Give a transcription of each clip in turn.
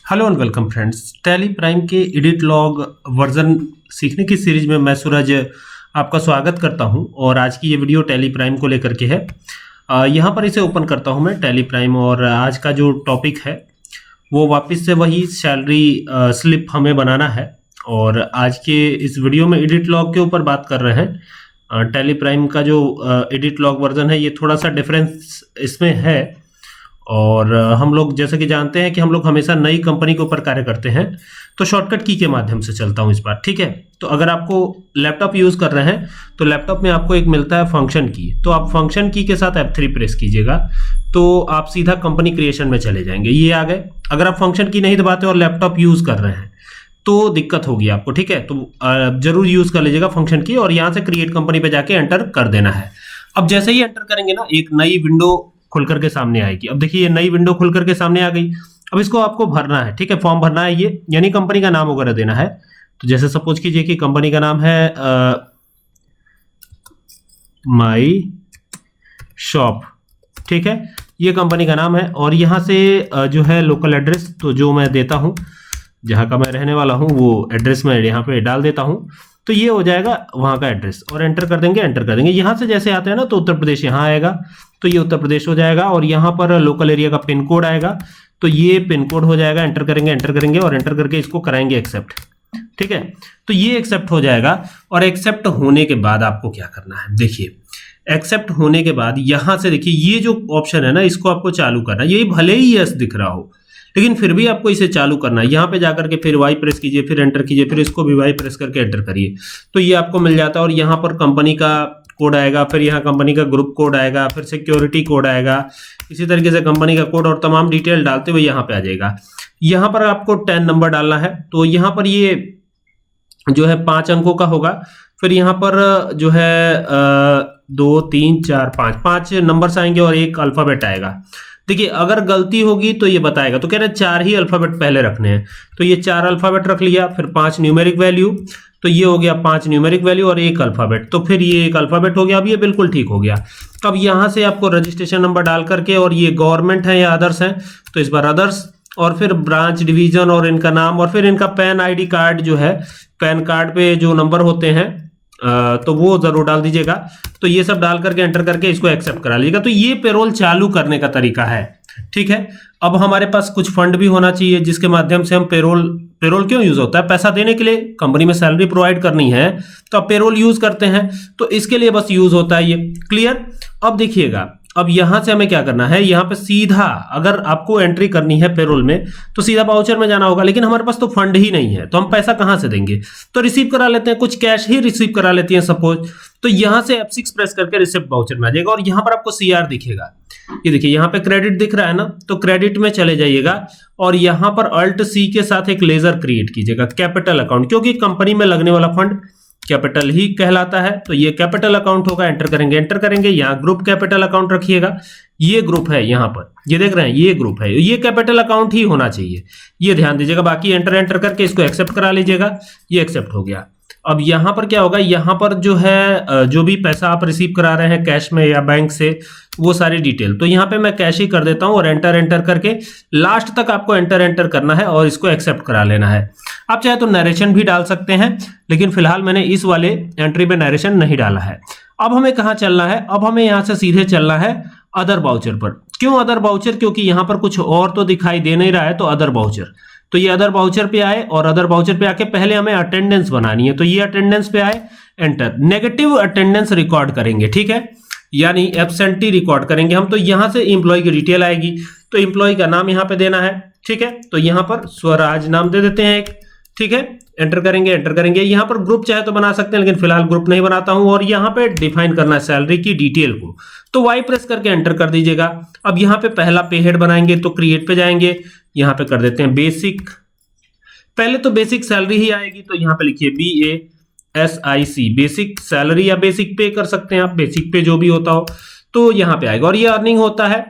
Hello and welcome friends. Tally prime के edit log version सीखने की सीरीज में मैं सूरज आपका स्वागत करता हूं और आज की ये वीडियो टैली प्राइम को लेकर के है। यहाँ पर इसे ओपन करता हूं मैं टैली प्राइम और आज का जो टॉपिक है वो वापस से वही सैलरी स्लिप हमें बनाना है और आज के इस वीडियो में एडिट लॉग के ऊपर बात कर रहे हैं। टैली प्राइम का जो एडिट लॉग वर्जन है ये थोड़ा सा डिफरेंस इसमें है और हम लोग जैसे कि जानते हैं कि हम लोग हमेशा नई कंपनी के ऊपर कार्य करते हैं तो शॉर्टकट की के माध्यम से चलता हूं इस बार, ठीक है। तो अगर आपको लैपटॉप यूज़ कर रहे हैं तो लैपटॉप में आपको एक मिलता है फंक्शन की, तो आप फंक्शन की के साथ F3 प्रेस कीजिएगा तो आप सीधा कंपनी क्रिएशन में चले जाएंगे। ये आ गए। अगर आप फंक्शन की नहीं दबाते और लैपटॉप यूज़ कर रहे हैं तो दिक्कत होगी आपको, ठीक है। तो जरूर यूज़ कर लीजिएगा फंक्शन की और यहाँ से क्रिएट कंपनी पे जाके एंटर कर देना है। अब जैसे ही एंटर करेंगे ना एक नई विंडो खुल करके सामने आएगी। अब देखिए ये नई विंडो खुल करके सामने आ गई। अब इसको आपको भरना है, ठीक है, फॉर्म भरना है ये, यानी कंपनी का नाम वगैरह देना है। तो जैसे सपोज कीजिए कि कंपनी का नाम है माई शॉप, ठीक है, ये कंपनी का नाम है। और यहाँ से जो है लोकल एड्रेस, तो जो मैं देता हूँ जहाँ का मैं रहने वाला हूँ वो एड्रेस मैं यहाँ पे डाल देता हूँ, तो ये हो जाएगा वहाँ का एड्रेस और एंटर कर देंगे। एंटर कर देंगे यहाँ से जैसे आते हैं ना तो उत्तर प्रदेश यहाँ आएगा, तो ये उत्तर प्रदेश हो जाएगा और यहाँ पर लोकल एरिया का पिन कोड आएगा, तो ये पिन कोड हो जाएगा। एंटर करेंगे और एंटर करके इसको कराएंगे एक्सेप्ट, ठीक है। तो ये एक्सेप्ट हो जाएगा और एक्सेप्ट होने के बाद आपको क्या करना है, देखिए एक्सेप्ट होने के बाद यहाँ से देखिए ये जो ऑप्शन है ना इसको आपको चालू करना है। ये भले ही यस दिख रहा हो लेकिन फिर भी आपको इसे चालू करना है। यहाँ पे जाकर के फिर वाई प्रेस कीजिए, फिर एंटर कीजिए, फिर इसको भी वाई प्रेस करके एंटर करिए, तो ये आपको मिल जाता है। और यहाँ पर कंपनी का कोड आएगा, फिर यहाँ कंपनी का ग्रुप कोड आएगा, फिर सिक्योरिटी कोड आएगा, इसी तरीके से कंपनी का कोड और तमाम डिटेल डालते हुए यहाँ पे आ जाएगा। यहाँ पर आपको 10 नंबर डालना है, तो यहाँ पर ये जो है 5 अंकों का होगा। फिर यहाँ पर जो है 2 3 4 5 नंबर्स आएंगे और एक अल्फाबेट आएगा। देखिए अगर गलती होगी तो ये बताएगा, तो कह रहे 4 ही अल्फाबेट पहले रखने हैं, तो ये 4 अल्फाबेट रख लिया। फिर 5 न्यूमेरिक वैल्यू, तो ये हो गया 5 न्यूमेरिक वैल्यू और एक अल्फाबेट, तो फिर ये एक अल्फाबेट हो गया। अब ये बिल्कुल ठीक हो गया। अब यहाँ से आपको रजिस्ट्रेशन नंबर डाल करके, और ये गवर्नमेंट है या अदर्स है तो इस बार अदर्स, और फिर ब्रांच डिवीजन और इनका नाम, और फिर इनका पैन आईडी कार्ड जो है, पैन कार्ड पे जो नंबर होते हैं तो वो जरूर डाल दीजिएगा। तो ये सब डाल करके एंटर करके इसको एक्सेप्ट करा लीजिएगा। तो ये पेरोल चालू करने का तरीका है, ठीक है। अब हमारे पास कुछ फंड भी होना चाहिए जिसके माध्यम से हम पेरोल क्यों यूज होता है, पैसा देने के लिए, कंपनी में सैलरी प्रोवाइड करनी है तो आप पेरोल यूज करते हैं, तो इसके लिए बस यूज होता है ये, क्लियर। अब देखिएगा अब यहां से हमें क्या करना है, यहाँ पे सीधा अगर आपको एंट्री करनी है पेरोल में तो सीधा वाउचर में जाना होगा, लेकिन हमारे पास तो फंड ही नहीं है तो हम पैसा कहां से देंगे, तो रिसीव करा लेते हैं, कुछ कैश ही रिसीव करा लेती हैं सपोज। तो यहां से F6 प्रेस करके रिसिप्ट वाउचर में आ जाएगा और यहां पर आपको CR दिखेगा। ये देखिए यहाँ पे क्रेडिट दिख रहा है ना, तो क्रेडिट में चले जाइएगा और यहाँ पर Alt C के साथ एक लेजर क्रिएट कीजिएगा, कैपिटल अकाउंट, क्योंकि कंपनी में लगने वाला फंड कैपिटल ही कहलाता है, तो ये कैपिटल अकाउंट होगा। एंटर करेंगे यहाँ ग्रुप कैपिटल अकाउंट रखिएगा, ये ग्रुप है यहाँ पर, ये देख रहे हैं ये ग्रुप है, ये कैपिटल अकाउंट ही होना चाहिए, ये ध्यान दीजिएगा। बाकी एंटर करके इसको एक्सेप्ट करा लीजिएगा, ये एक्सेप्ट हो गया। अब यहाँ पर क्या होगा, यहाँ पर जो है जो भी पैसा आप रिसीव करा रहे हैं कैश में या बैंक से, वो सारी डिटेल, तो यहाँ पे मैं कैश ही कर देता हूँ और एंटर करके लास्ट तक आपको एंटर करना है और इसको एक्सेप्ट करा लेना है। आप चाहे तो नरेशन भी डाल सकते हैं, लेकिन फिलहाल मैंने इस वाले एंट्री में नरेशन नहीं डाला है। अब हमें कहाँ चलना है, अब हमें यहाँ से सीधे चलना है अदर वाउचर पर। क्यों अदर वाउचर, क्योंकि यहाँ पर कुछ और तो दिखाई दे नहीं रहा है, तो अदर वाउचर, तो ये अदर वाउचर पे आए और अदर वाउचर पे आके पहले हमें अटेंडेंस बनानी है, तो ये अटेंडेंस पे आए, एंटर, नेगेटिव अटेंडेंस रिकॉर्ड करेंगे, ठीक है, यानी एब्सेंटी रिकॉर्ड करेंगे हम। तो यहाँ से एम्प्लॉय की डिटेल आएगी, तो एम्प्लॉय का नाम यहाँ पे देना है, ठीक है। तो यहाँ पर स्वराज नाम दे देते हैं एक, ठीक है। एंटर करेंगे। यहाँ पर ग्रुप चाहे तो बना सकते हैं, लेकिन फिलहाल ग्रुप नहीं बनाता हूं। और यहाँ पे डिफाइन करना है सैलरी की डिटेल को, तो वाई प्रेस करके एंटर कर दीजिएगा। अब यहाँ पे पहला पे हेड बनाएंगे, तो क्रिएट पे जाएंगे, यहाँ पे कर देते हैं बेसिक, पहले तो बेसिक सैलरी ही आएगी, तो यहाँ पे लिखिए BASIC, बेसिक सैलरी या बेसिक पे कर सकते हैं आप, बेसिक पे जो भी होता हो, तो यहाँ पे आएगा। और ये अर्निंग होता है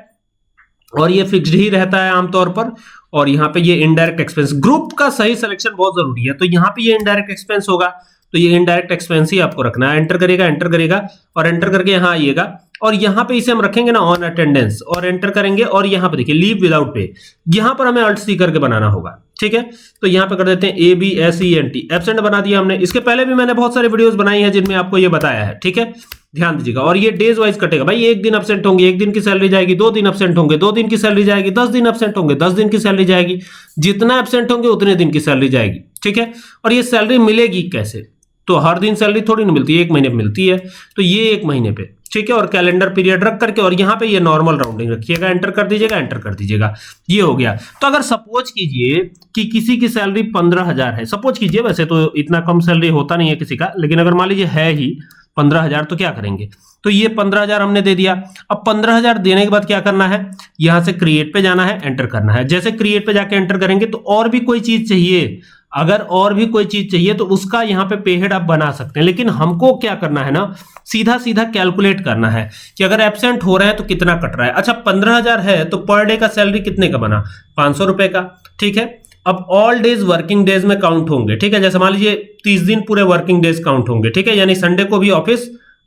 और ये फिक्स्ड ही रहता है आमतौर पर। और यहाँ पे ये इनडायरेक्ट एक्सपेंस, ग्रुप का सही सिलेक्शन बहुत जरूरी है, तो यहाँ पे ये इनडायरेक्ट एक्सपेंस होगा, तो ये इनडायरेक्ट एक्सपेंस ही आपको रखना है। एंटर करेगा और एंटर करके यहाँ आइएगा और यहाँ पे इसे हम रखेंगे ना ऑन अटेंडेंस, और एंटर करेंगे और यहाँ पे देखिए लीव विदाउट पे, यहाँ पर हमें Alt C करके बनाना होगा। ठीक है। तो यहाँ पे कर देते हैं ABSENT, एब्सेंट बना दिया हमने। इसके पहले भी मैंने बहुत सारे वीडियोस बनाई हैं जिनमें आपको ये बताया है, ठीक है, ध्यान दीजिएगा। और ये डेज वाइज कटेगा भाई, एक दिन एब्सेंट होंगे, एक दिन की सैलरी जाएगी, 2 दिन एब्सेंट होंगे, 2 दिन की सैलरी जाएगी, 10 दिन एब्सेंट होंगे, 10 दिन की सैलरी जाएगी, जितना एब्सेंट होंगे उतने दिन की सैलरी जाएगी, ठीक है। और ये सैलरी मिलेगी कैसे, तो हर दिन सैलरी थोड़ी ना मिलती है, 1 महीने पे मिलती है, तो ये 1 महीने पे, ठीक है। और कैलेंडर पीरियड रख करके, और यहाँ पे ये नॉर्मल राउंडिंग रखिएगा, एंटर कर दीजिएगा, एंटर कर दीजिएगा, ये हो गया। तो अगर सपोज कीजिए कि किसी की सैलरी 15,000 है, सपोज कीजिए, वैसे तो इतना कम सैलरी होता नहीं है किसी का, लेकिन अगर मान लीजिए है ही 15,000, तो क्या करेंगे, तो ये 15,000 हमने दे दिया। अब 15,000 देने के बाद क्या करना है, यहां से क्रिएट पे जाना है, एंटर करना है। जैसे क्रिएट पे जाके एंटर करेंगे तो और भी कोई चीज चाहिए, अगर और भी कोई चीज चाहिए तो उसका यहाँ पे पे हेड आप बना सकते हैं, लेकिन हमको क्या करना है ना, सीधा सीधा कैलकुलेट करना है कि अगर एब्सेंट हो रहे हैं तो कितना कट रहा है। अच्छा 15,000 है तो पर डे का सैलरी कितने का बना, 500 रुपए का, ठीक है। अब ऑल डेज वर्किंग डेज में काउंट होंगे, ठीक है, जैसे मान लीजिए 30 दिन पूरे वर्किंग डेज काउंट होंगे, ठीक है, यानी संडे को भी ऑफिस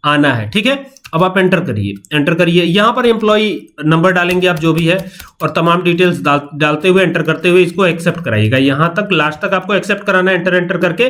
आना है, ठीक है। अब आप एंटर करिए, एंटर करिए, यहां पर एम्प्लॉय नंबर डालेंगे आप जो भी है, और तमाम डिटेल्स डालते हुए, एंटर करते हुए इसको एक्सेप्ट कराइएगा, यहां तक लास्ट तक आपको एक्सेप्ट कराना है, एंटर एंटर करके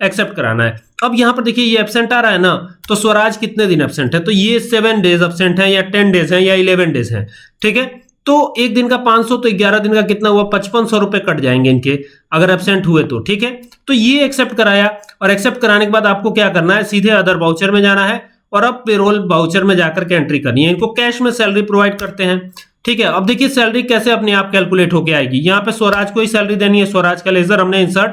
एक्सेप्ट कराना है। अब यहां पर देखिए ये एब्सेंट आ रहा है ना, तो स्वराज कितने दिन एब्सेंट है, तो ये 7 डेज एब्सेंट है, या 10 डेज है, या 11 डेज है, ठीक है। तो एक दिन का 500, तो 11 दिन का कितना हुआ, 5500 रुपए कट जाएंगे इनके, अगर एब्सेंट हुए तो, ठीक है। तो ये एक्सेप्ट कराया, और एक्सेप्ट कराने के बाद आपको क्या करना है, सीधे अदर वाउचर में जाना है, और अब पेरोल वाउचर में जाकर के एंट्री करनी है। इनको कैश में सैलरी प्रोवाइड करते हैं, ठीक है। अब देखिए सैलरी कैसे अपने आप कैलकुलेट होके आएगी, यहाँ पे स्वराज को ही सैलरी देनी है, स्वराज का लेजर हमने इंसर्ट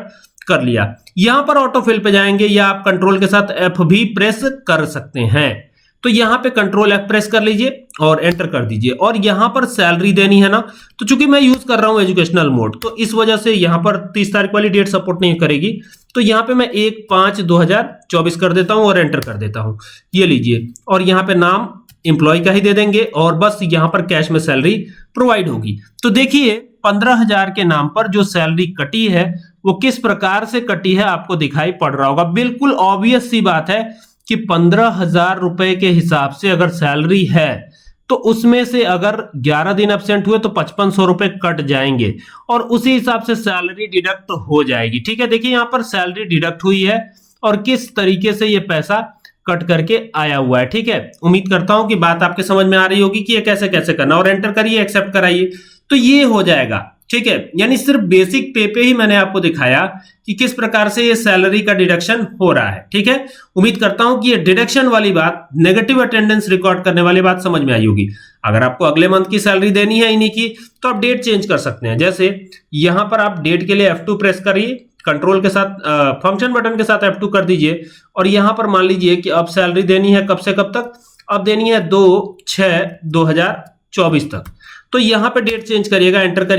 कर लिया। यहां पर ऑटो फिल पे जाएंगे, या आप कंट्रोल के साथ F भी प्रेस कर सकते हैं। तो यहां पे कंट्रोल F प्रेस कर लीजिए और एंटर कर दीजिए, और यहां पर सैलरी देनी है ना, तो चूंकि मैं यूज कर रहा हूं एजुकेशनल मोड, तो इस वजह से यहां पर 30 तारीख वाली डेट सपोर्ट नहीं करेगी, तो यहां पे मैं 1/5/2024 कर देता हूं और एंटर कर देता हूं, ये लीजिए। और यहां पे नाम एम्प्लॉय का ही दे देंगे, और बस यहां पर कैश में सैलरी प्रोवाइड होगी। तो देखिए 15,000 के नाम पर जो सैलरी कटी है वो किस प्रकार से कटी है आपको दिखाई पड़ रहा होगा। बिल्कुल ऑब्वियस सी बात है कि 15,000 रुपए के हिसाब से अगर सैलरी है तो उसमें से अगर 11 दिन एब्सेंट हुए तो 5500 रुपए कट जाएंगे, और उसी हिसाब से सैलरी डिडक्ट हो जाएगी, ठीक है। देखिए यहां पर सैलरी डिडक्ट हुई है और किस तरीके से ये पैसा कट करके आया हुआ है, ठीक है। उम्मीद करता हूं कि बात आपके समझ में आ रही होगी कि ये कैसे कैसे करना, और एंटर करिए, एक्सेप्ट कराइए, तो ये हो जाएगा, ठीक है। यानी सिर्फ बेसिक पे पे ही मैंने आपको दिखाया कि किस प्रकार से ये सैलरी का डिडक्शन हो रहा है, ठीक है। उम्मीद करता हूं कि ये डिडक्शन वाली बात, नेगेटिव अटेंडेंस रिकॉर्ड करने वाली बात समझ में आई होगी। अगर आपको अगले मंथ की सैलरी देनी है इन्हीं की, तो आप डेट चेंज कर सकते हैं। जैसे यहां पर आप डेट के लिए F2 प्रेस करिए, कंट्रोल के साथ फंक्शन बटन के साथ F2 कर दीजिए, और यहां पर मान लीजिए कि अब सैलरी देनी है कब से कब तक, अब देनी है 2/6/2024 तक, तो यहां पे डेट चेंज करिएगा, एंटर करिएगा।